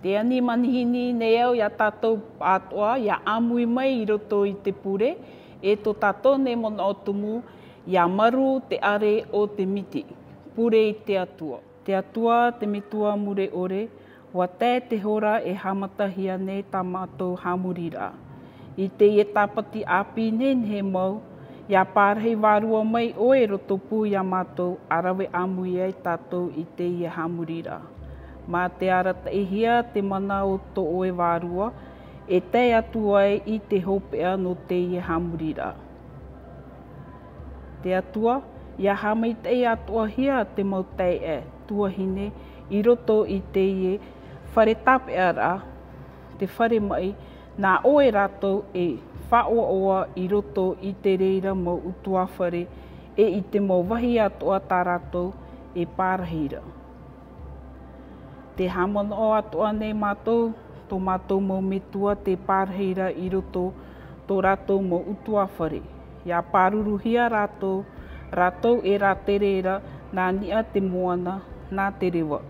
Te ani manihini nei au ia tātou atoa, ia amui mai I roto I te pure, e tō tātou nei mona o tumu, ia maru te are o te miti, pure I te atua. Te atua, te mitua mure ore, wa tē te hora e hamatahia nei tā mātou hamurira. I te ie tāpati api nen he mau, ia pārhei wārua mai oe roto pū ia mātou arawe amui ai tātou I te ie hamurira. Mā te ara taihia te mana o tō oe wārua, e te atu ai I te hopea no te ie hamurira. Te atua, ia hamai te atua hia te mau tei e, tuahine, I roto I te ie whare tāpea rā, te whare mai, nā oe rātou e whaoa oa I roto I te reira mau utua whare, e I te mau wahi atua tā rātou e pārahira. Te hamona o atua nei mātou, tō mātou mau metua te pārahira I roto tō rātou mau utua whare. Ia pāruruhia rātou e rā te reira, nā nia te moana, nā te rewa.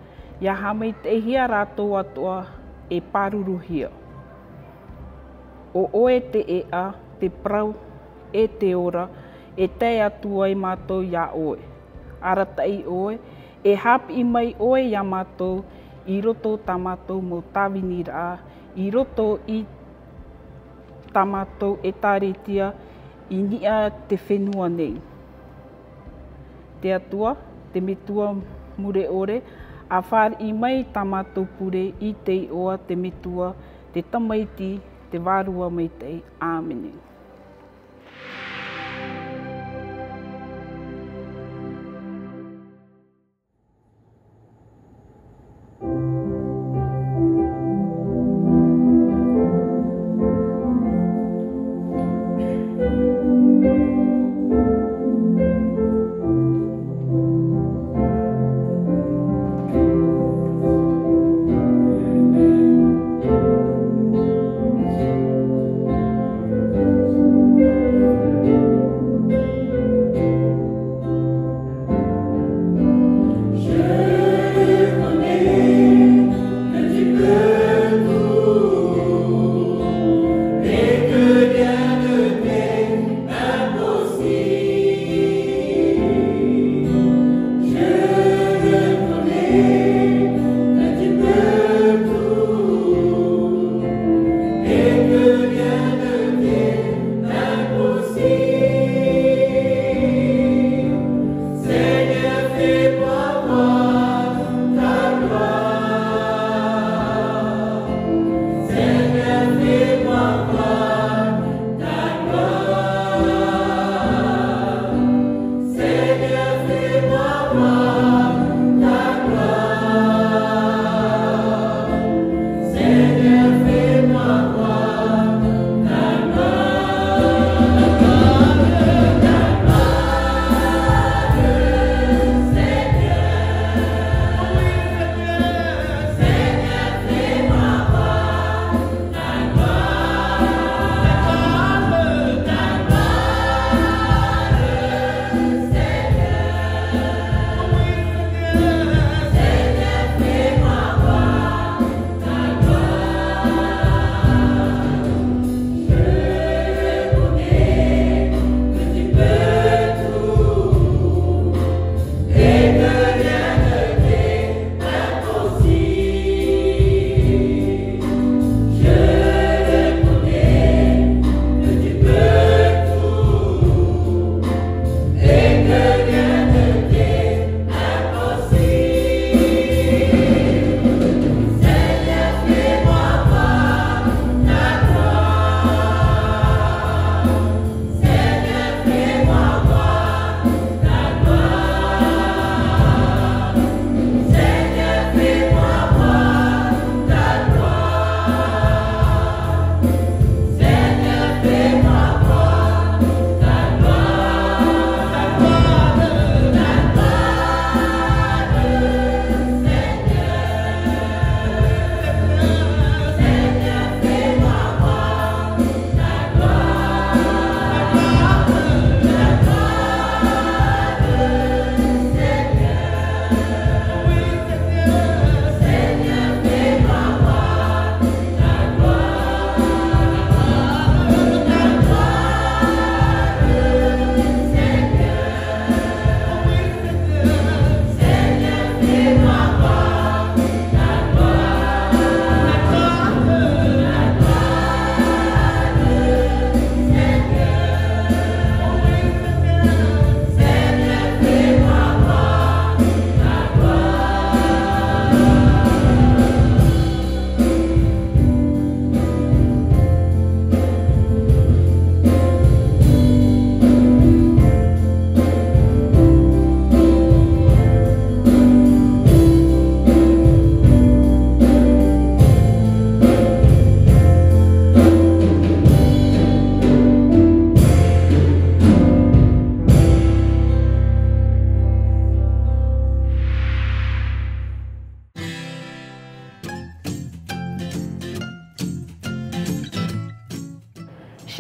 Ia hamei te hia rātou atua e pāruruhia. O oe te ea, te prau, e te ora, e te atua I mātou ia oe. Aratai oe, e hapi mai oe ia mātou, I roto tā mātou mo tāwini rā, I roto I tā mātou e tāretia, I nia te whenua nei. Te atua, te metua mure ore, a whāri mai tā mātou pure I te oa te metua, te tamaiti, te wārua mai te āmene.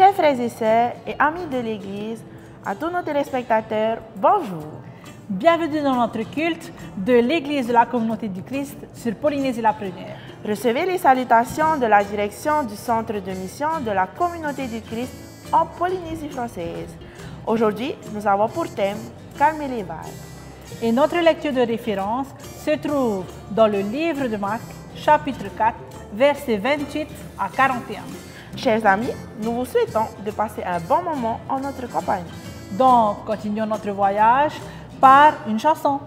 Chers frères et sœurs et amis de l'Église, à tous nos téléspectateurs, bonjour. Bienvenue dans notre culte de l'Église de la Communauté du Christ sur Polynésie-la-Première. Recevez les salutations de la direction du Centre de mission de la Communauté du Christ en Polynésie française. Aujourd'hui, nous avons pour thème Calmer les vagues. Et notre lecture de référence se trouve dans le livre de Marc, chapitre 4, versets 28 à 41. Chers amis, nous vous souhaitons de passer un bon moment en notre compagnie. Donc, continuons notre voyage par une chanson.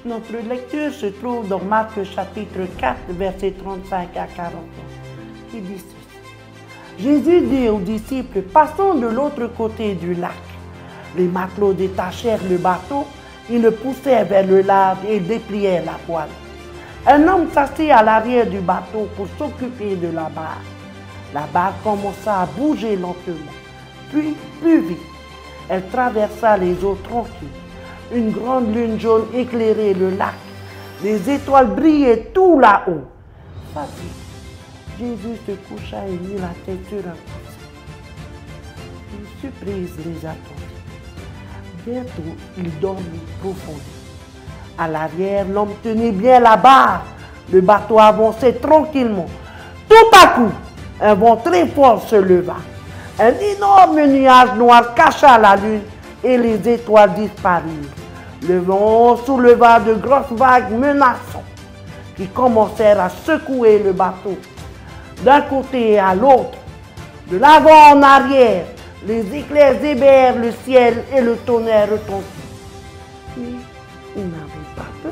Notre lecture se trouve dans Marc chapitre 4, versets 35 à 41. Il dit ceci. Jésus dit aux disciples, passons de l'autre côté du lac. Les matelots détachèrent le bateau, ils le poussèrent vers le large et déplièrent la voile. Un homme s'assit à l'arrière du bateau pour s'occuper de la barre. La barre commença à bouger lentement, puis plus vite. Elle traversa les eaux tranquilles. Une grande lune jaune éclairait le lac. Les étoiles brillaient tout là-haut. Fatigué, Jésus se coucha et mit la tête sur un coussin. Une surprise les attendait. Bientôt, il dormit profondément. À l'arrière, l'homme tenait bien la barre. Le bateau avançait tranquillement. Tout à coup, un vent très fort se leva. Un énorme nuage noir cacha la lune et les étoiles disparurent. Le vent souleva de grosses vagues menaçantes. qui commencèrent à secouer le bateau. D'un côté et à l'autre, de l'avant en arrière, les éclairs ébèrent le ciel et le tonnerre retentit. Mais il n'avait pas peur.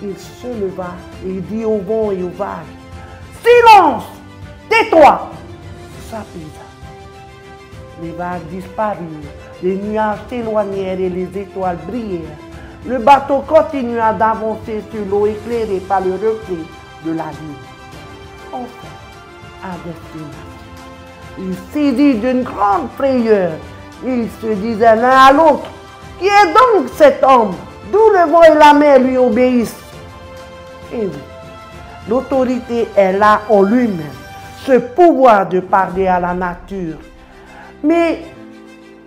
Il se leva et dit au vent et aux vagues, « Silence! Tais-toi !» S'apaisa. Les vagues disparurent, les nuages s'éloignèrent et les étoiles brillèrent. Le bateau continua d'avancer sur l'eau éclairée par le reflet de la lune. Enfin, à destination. Il saisit d'une grande frayeur. Ils se disaient l'un à l'autre, « Qui est donc cet homme, d'où le vent et la mer lui obéissent ?» Et oui, l'autorité est là en lui-même, ce pouvoir de parler à la nature. Mais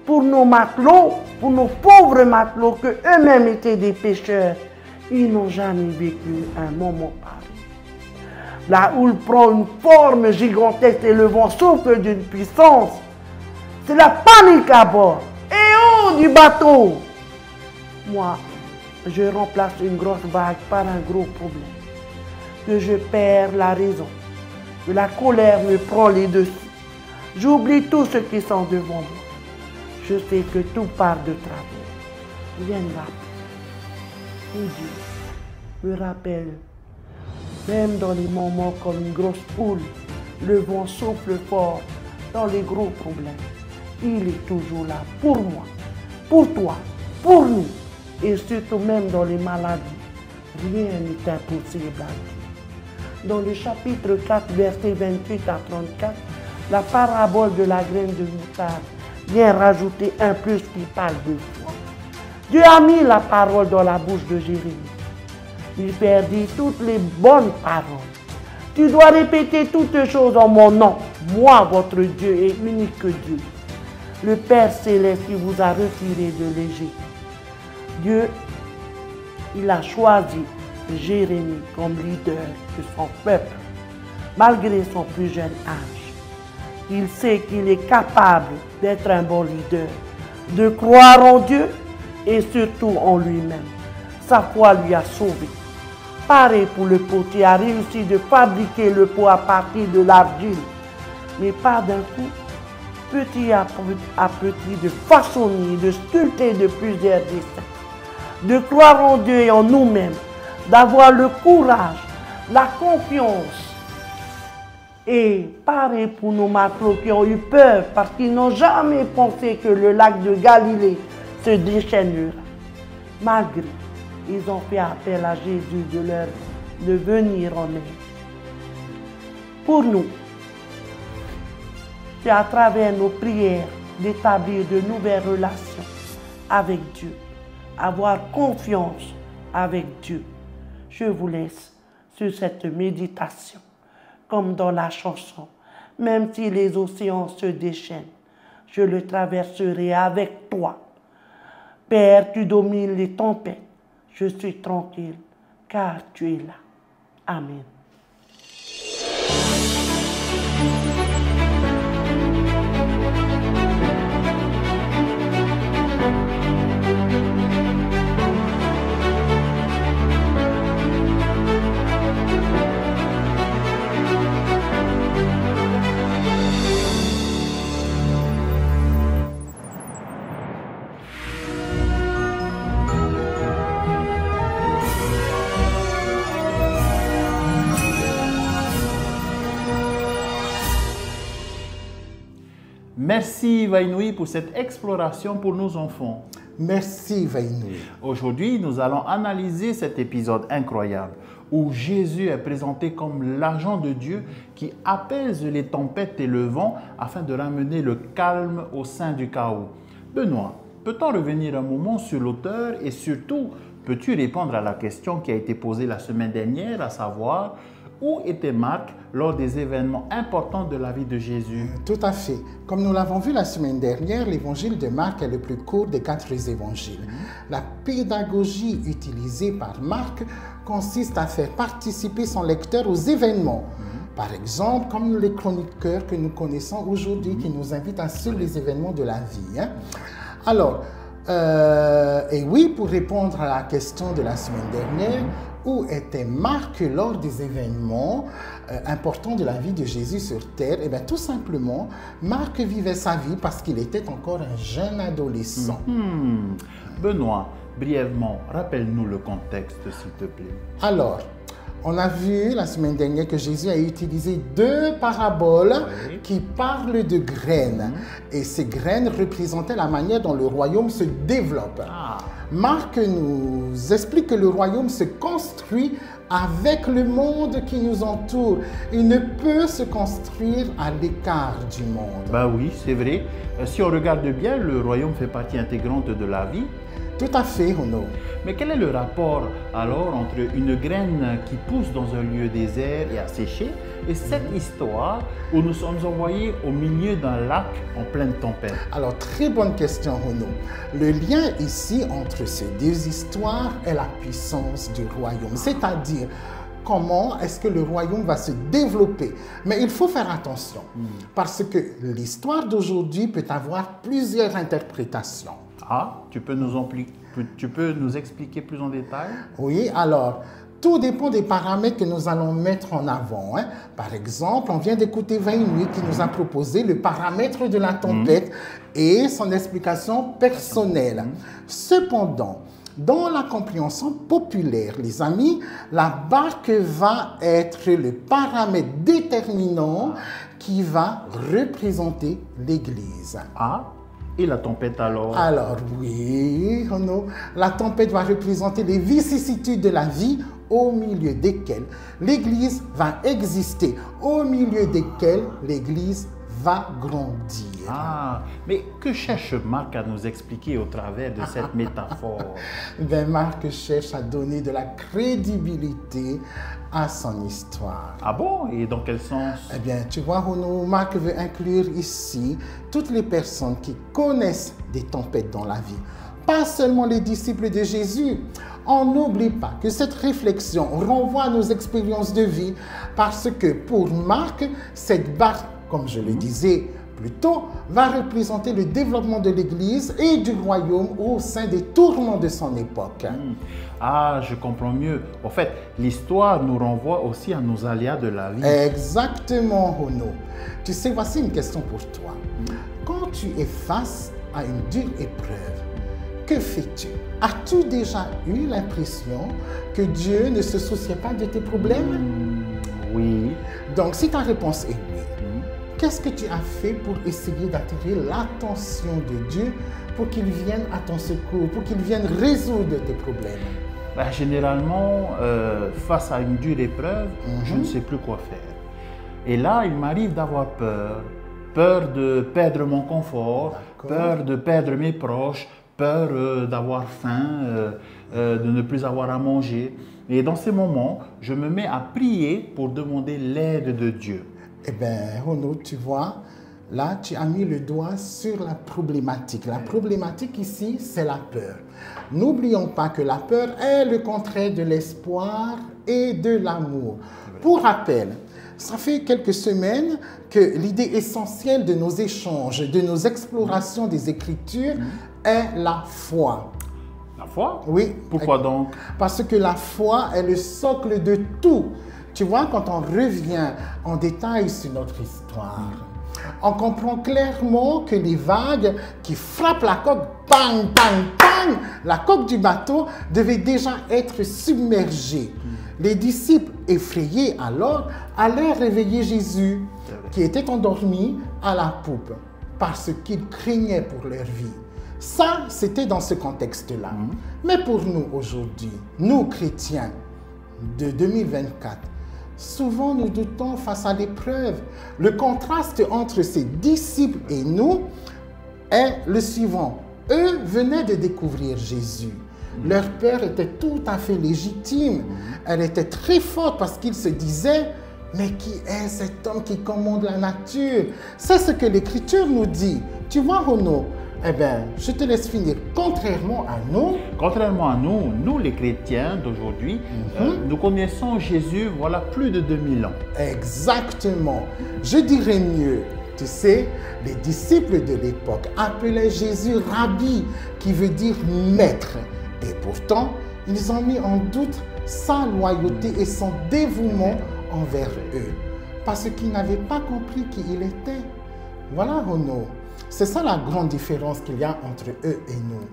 pour nos matelots, pour nos pauvres matelots, que eux-mêmes étaient des pêcheurs, ils n'ont jamais vécu un moment pareil. La houle prend une forme gigantesque et le vent souffle d'une puissance. C'est la panique à bord. Et haut du bateau. Moi, je remplace une grosse vague par un gros problème. Que je perds la raison. Que la colère me prend les dessus. J'oublie tous ceux qui sont devant moi. Je sais que tout part de travers. Rien ne va plus. Et Dieu me rappelle, même dans les moments comme une grosse houle, le vent souffle fort dans les gros problèmes. Il est toujours là pour moi, pour toi, pour nous. Et surtout même dans les maladies. Rien n'est impossible à Dieu. Dans le chapitre 4, versets 28 à 34, la parabole de la graine de moutarde vient rajouter un plus qui parle de foi. Dieu a mis la parole dans la bouche de Jérémie. Il perdit toutes les bonnes paroles. Tu dois répéter toutes choses en mon nom. Moi, votre Dieu, et unique Dieu. Le Père Céleste qui vous a retiré de l'Égypte. Dieu, il a choisi Jérémie comme leader de son peuple, malgré son plus jeune âge. Il sait qu'il est capable d'être un bon leader, de croire en Dieu et surtout en lui-même. Sa foi lui a sauvé. Pareil pour le potier, a réussi de fabriquer le pot à partir de l'argile, mais pas d'un coup, petit à petit, de façonner, de sculpter de plusieurs dessins, de croire en Dieu et en nous-mêmes, d'avoir le courage, la confiance. Et pareil pour nos matelots qui ont eu peur parce qu'ils n'ont jamais pensé que le lac de Galilée se déchaînera. Malgré, ils ont fait appel à Jésus de venir en aide. Pour nous, c'est à travers nos prières d'établir de nouvelles relations avec Dieu, avoir confiance avec Dieu. Je vous laisse sur cette méditation, comme dans la chanson. Même si les océans se déchaînent, je le traverserai avec toi. Père, tu domines les tempêtes. Je suis tranquille, car tu es là. Amen. Merci Vainouï pour cette exploration pour nos enfants. Merci Vainouï. Aujourd'hui, nous allons analyser cet épisode incroyable où Jésus est présenté comme l'agent de Dieu qui apaise les tempêtes et le vent afin de ramener le calme au sein du chaos. Benoît, peut-on revenir un moment sur l'auteur et surtout, peux-tu répondre à la question qui a été posée la semaine dernière, à savoir où était Marc lors des événements importants de la vie de Jésus? Tout à fait. Comme nous l'avons vu la semaine dernière, l'évangile de Marc est le plus court des 4 évangiles. La pédagogie utilisée par Marc consiste à faire participer son lecteur aux événements. Par exemple, comme les chroniqueurs que nous connaissons aujourd'hui qui nous invitent à suivre les événements de la vie. Alors, et oui, pour répondre à la question de la semaine dernière, où était Marc lors des événements importants de la vie de Jésus sur terre? Eh bien, tout simplement, Marc vivait sa vie parce qu'il était encore un jeune adolescent. Benoît, brièvement, rappelle-nous le contexte, s'il te plaît. Alors, on a vu la semaine dernière que Jésus a utilisé 2 paraboles qui parlent de graines. Et ces graines représentaient la manière dont le royaume se développe. Marc nous explique que le royaume se construit avec le monde qui nous entoure. Il ne peut se construire à l'écart du monde. Bah oui, c'est vrai. Si on regarde bien, le royaume fait partie intégrante de la vie. Tout à fait, Renaud. Mais quel est le rapport alors entre une graine qui pousse dans un lieu désert et asséché et cette histoire où nous sommes envoyés au milieu d'un lac en pleine tempête? Alors, très bonne question, Renaud. Le lien ici entre ces 2 histoires est la puissance du royaume, c'est-à-dire comment est-ce que le royaume va se développer. Mais il faut faire attention parce que l'histoire d'aujourd'hui peut avoir plusieurs interprétations. Ah, tu peux nous expliquer plus en détail? Oui, alors, tout dépend des paramètres que nous allons mettre en avant. Par exemple, on vient d'écouter 20 minutes qui nous a proposé le paramètre de la tempête et son explication personnelle. Cependant, dans la compréhension populaire, les amis, la barque va être le paramètre déterminant qui va représenter l'Église. Et la tempête alors? Alors oui, Renaud, la tempête va représenter les vicissitudes de la vie au milieu desquelles l'Église va exister, au milieu desquelles l'Église va grandir. Mais que cherche Marc à nous expliquer au travers de cette métaphore? Marc cherche à donner de la crédibilité à son histoire. Ah bon? Et dans quel sens? Eh bien, tu vois, Renaud, Marc veut inclure ici toutes les personnes qui connaissent des tempêtes dans la vie. Pas seulement les disciples de Jésus. On n'oublie pas que cette réflexion renvoie à nos expériences de vie parce que pour Marc, cette barque, comme je le disais plus tôt, va représenter le développement de l'Église et du royaume au sein des tourments de son époque. Je comprends mieux. En fait, l'histoire nous renvoie aussi à nos aléas de la vie. Exactement, Renaud. Tu sais, voici une question pour toi. Quand tu es face à une dure épreuve, que fais-tu? As-tu déjà eu l'impression que Dieu ne se souciait pas de tes problèmes? Oui. Donc, si ta réponse est oui, qu'est-ce que tu as fait pour essayer d'attirer l'attention de Dieu pour qu'il vienne à ton secours, pour qu'il vienne résoudre tes problèmes? Généralement, face à une dure épreuve, je ne sais plus quoi faire. Et là, il m'arrive d'avoir peur. Peur de perdre mon confort, peur de perdre mes proches, peur d'avoir faim, de ne plus avoir à manger. Et dans ces moments, je me mets à prier pour demander l'aide de Dieu. Eh bien, Renaud, tu vois, là, tu as mis le doigt sur la problématique. La problématique ici, c'est la peur. N'oublions pas que la peur est le contraire de l'espoir et de l'amour. Pour rappel, ça fait quelques semaines que l'idée essentielle de nos échanges, de nos explorations des Écritures est la foi. La foi? Oui. Pourquoi donc? Parce que la foi est le socle de tout. Tu vois, quand on revient en détail sur notre histoire, on comprend clairement que les vagues qui frappent la coque, bang, bang, bang, la coque du bateau devait déjà être submergée. Les disciples, effrayés alors, allaient réveiller Jésus, qui était endormi à la poupe, parce qu'ils craignaient pour leur vie. Ça, c'était dans ce contexte-là. Mais pour nous aujourd'hui, nous chrétiens de 2024, souvent nous doutons face à l'épreuve. Le contraste entre ces disciples et nous est le suivant. Eux venaient de découvrir Jésus. Leur peur était tout à fait légitime. Elle était très forte parce qu'ils se disaient « Mais qui est cet homme qui commande la nature ?» C'est ce que l'Écriture nous dit. Tu vois, Renaud? Eh bien, je te laisse finir. Contrairement à nous, nous les chrétiens d'aujourd'hui, nous connaissons Jésus voilà plus de 2000 ans. Exactement. Je dirais mieux. Tu sais, les disciples de l'époque appelaient Jésus Rabbi, qui veut dire maître. Et pourtant, ils ont mis en doute sa loyauté et son dévouement envers eux. Parce qu'ils n'avaient pas compris qui il était. Voilà, Renaud. C'est ça la grande différence qu'il y a entre eux et nous.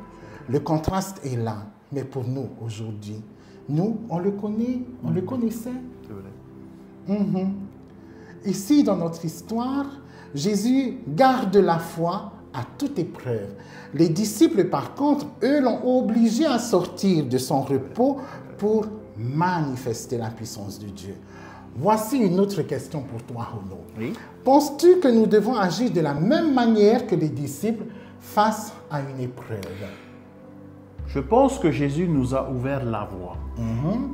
Le contraste est là. Mais pour nous, aujourd'hui, nous, on le connaît, on le connaissait. C'est vrai. Ici, dans notre histoire, Jésus garde la foi à toute épreuve. Les disciples, par contre, eux, l'ont obligé à sortir de son repos pour manifester la puissance de Dieu. Voici une autre question pour toi, Renaud. Oui. Penses-tu que nous devons agir de la même manière que les disciples face à une épreuve? Je pense que Jésus nous a ouvert la voie.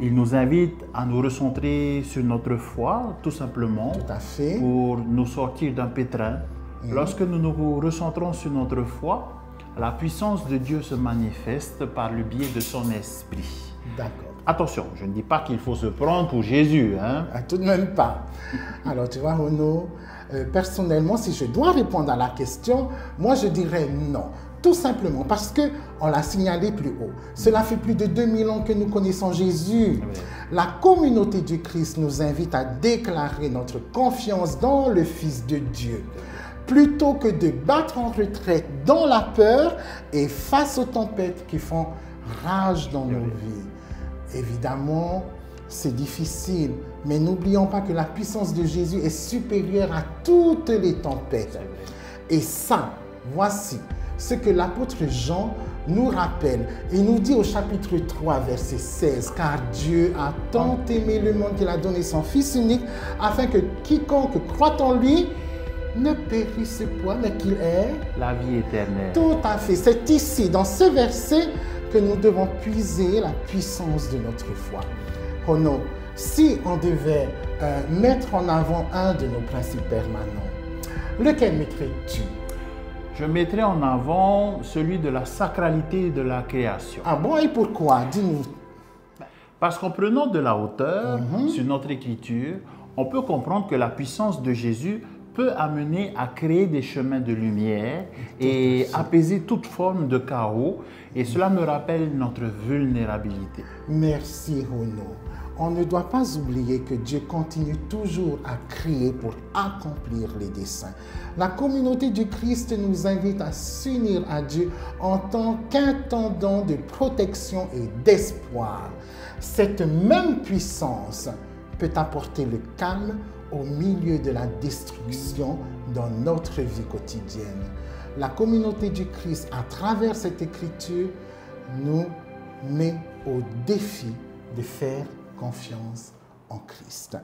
Il nous invite à nous recentrer sur notre foi, tout simplement, Tout à fait. pour nous sortir d'un pétrin. Lorsque nous nous recentrons sur notre foi, la puissance de Dieu se manifeste par le biais de son esprit. D'accord. Attention, je ne dis pas qu'il faut se prendre pour Jésus, hein. Ah, tout de même pas. Alors, tu vois, Renaud, personnellement, si je dois répondre à la question, moi, je dirais non. Tout simplement parce qu'on l'a signalé plus haut. Cela fait plus de 2000 ans que nous connaissons Jésus. Oui. La communauté du Christ nous invite à déclarer notre confiance dans le Fils de Dieu. Plutôt que de battre en retraite dans la peur et face aux tempêtes qui font rage dans nos vies. Évidemment, c'est difficile, mais n'oublions pas que la puissance de Jésus est supérieure à toutes les tempêtes. Et ça, voici ce que l'apôtre Jean nous rappelle. Il nous dit au chapitre 3, verset 16, « Car Dieu a tant aimé le monde qu'il a donné son Fils unique, afin que quiconque croit en lui ne périsse point, mais qu'il ait La vie éternelle. tout à fait. C'est ici, dans ce verset, que nous devons puiser la puissance de notre foi. Renaud, si on devait mettre en avant un de nos principes permanents, lequel mettrais-tu? Je mettrai en avant celui de la sacralité de la création. Ah bon, et pourquoi? Dis-nous. Parce qu'en prenant de la hauteur sur notre écriture, on peut comprendre que la puissance de Jésus peut amener à créer des chemins de lumière et apaiser toute forme de chaos. Et cela me rappelle notre vulnérabilité. Merci, Renaud. On ne doit pas oublier que Dieu continue toujours à crier pour accomplir les desseins. La communauté du Christ nous invite à s'unir à Dieu en tant qu'intendant de protection et d'espoir. Cette même puissance peut apporter le calme au milieu de la destruction dans notre vie quotidienne. La communauté du Christ, à travers cette écriture, nous met au défi de faire confiance en Christ.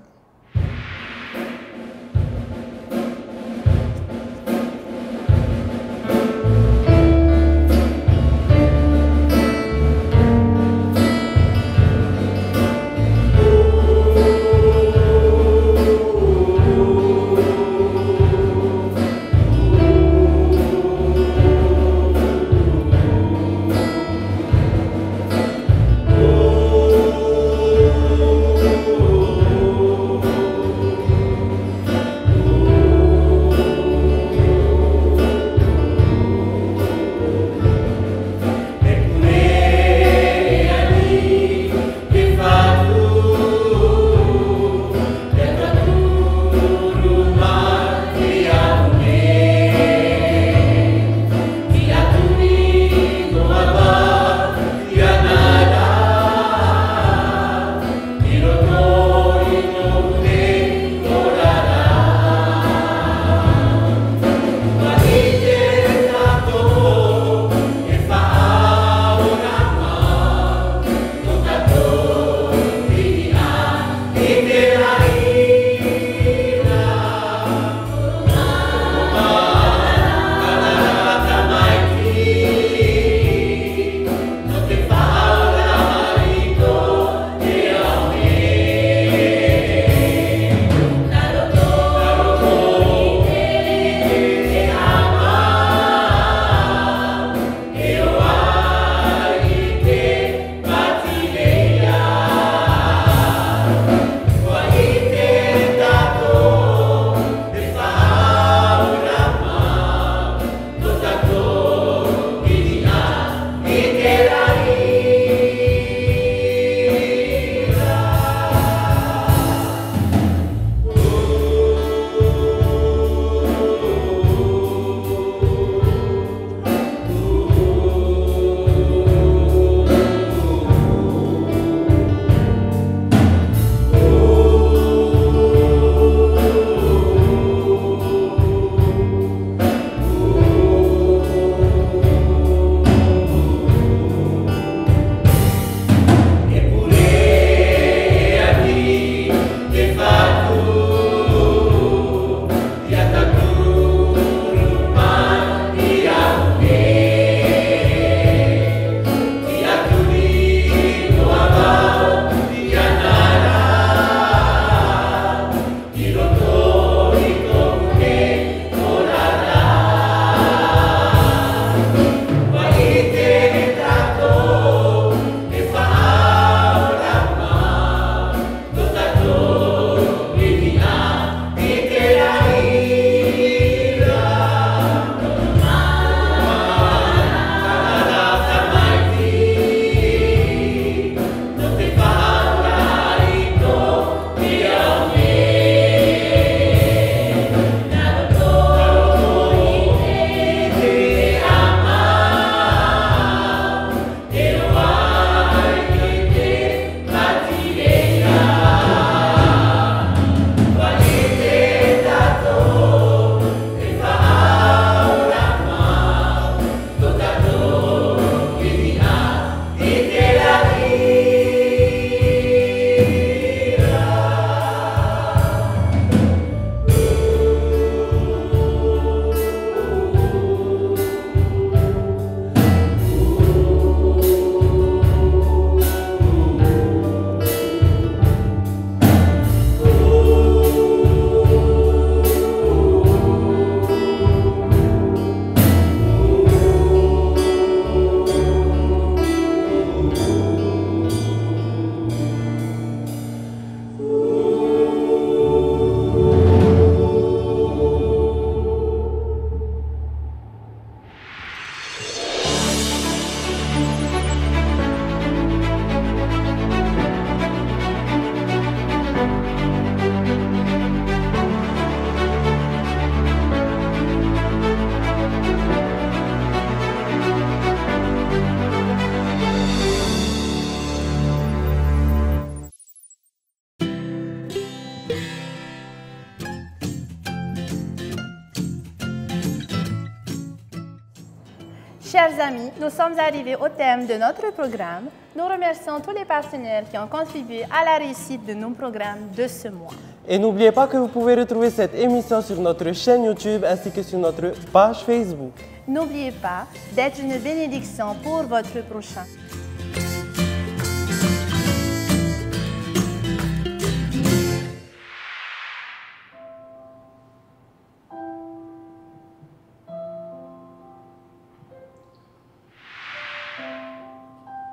Chers amis, nous sommes arrivés au terme de notre programme. Nous remercions tous les partenaires qui ont contribué à la réussite de nos programmes de ce mois. Et n'oubliez pas que vous pouvez retrouver cette émission sur notre chaîne YouTube ainsi que sur notre page Facebook. N'oubliez pas d'être une bénédiction pour votre prochain.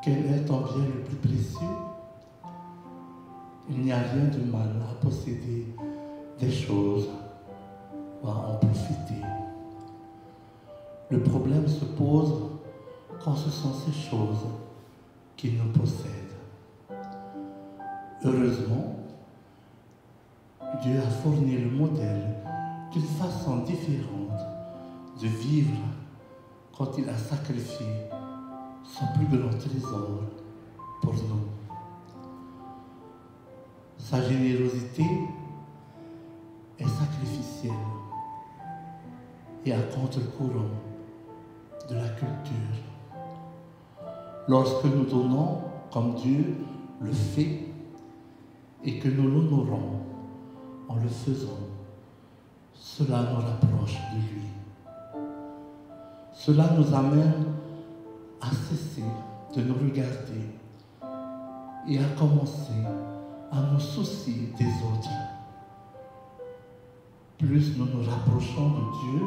Quel est ton bien le plus précieux? Il n'y a rien de mal à posséder des choses ou à en profiter. Le problème se pose quand ce sont ces choses qui nous possèdent. Heureusement, Dieu a fourni le modèle d'une façon différente de vivre quand il a sacrifié son plus grand trésor pour nous. Sa générosité est sacrificielle et à contre-courant de la culture. Lorsque nous donnons comme Dieu le fait et que nous l'honorons en le faisant, cela nous rapproche de lui. Cela nous amène à cesser de nous regarder et à commencer à nous soucier des autres. Plus nous nous rapprochons de Dieu,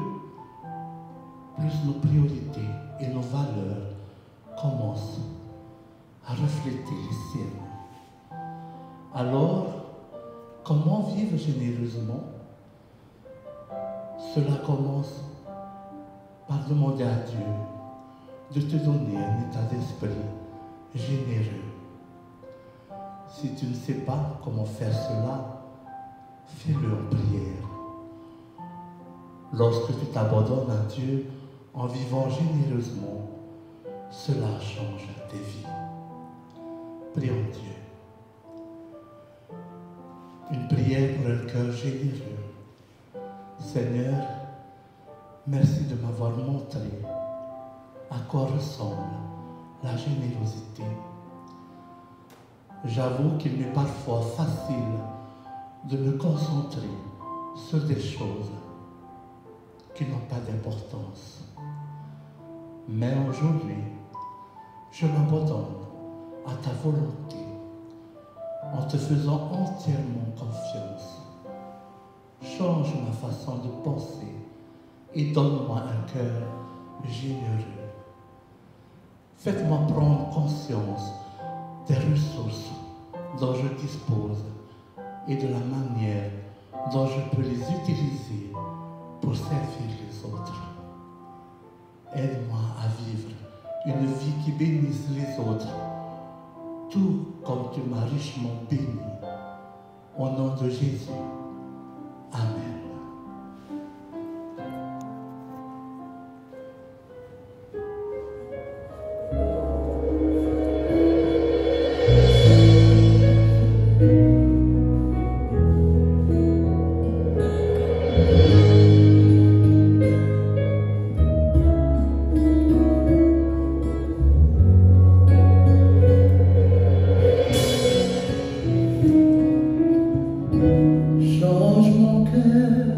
plus nos priorités et nos valeurs commencent à refléter les siennes. Alors, comment vivre généreusement? Cela commence par demander à Dieu de te donner un état d'esprit généreux. Si tu ne sais pas comment faire cela, fais-le en prière. Lorsque tu t'abandonnes à Dieu en vivant généreusement, cela change tes vies. Prions Dieu. Une prière pour un cœur généreux. Seigneur, merci de m'avoir montré à quoi ressemble la générosité. J'avoue qu'il m'est parfois facile de me concentrer sur des choses qui n'ont pas d'importance. Mais aujourd'hui, je m'abandonne à ta volonté en te faisant entièrement confiance. Change ma façon de penser et donne-moi un cœur généreux. Faites-moi prendre conscience des ressources dont je dispose et de la manière dont je peux les utiliser pour servir les autres. Aide-moi à vivre une vie qui bénisse les autres, tout comme tu m'as richement béni. Au nom de Jésus. Amen. Change mon cœur.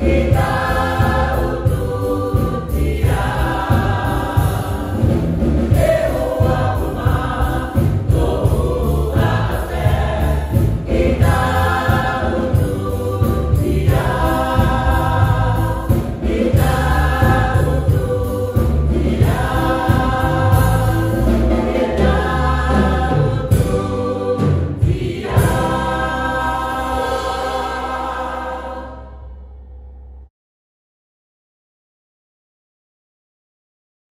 Kita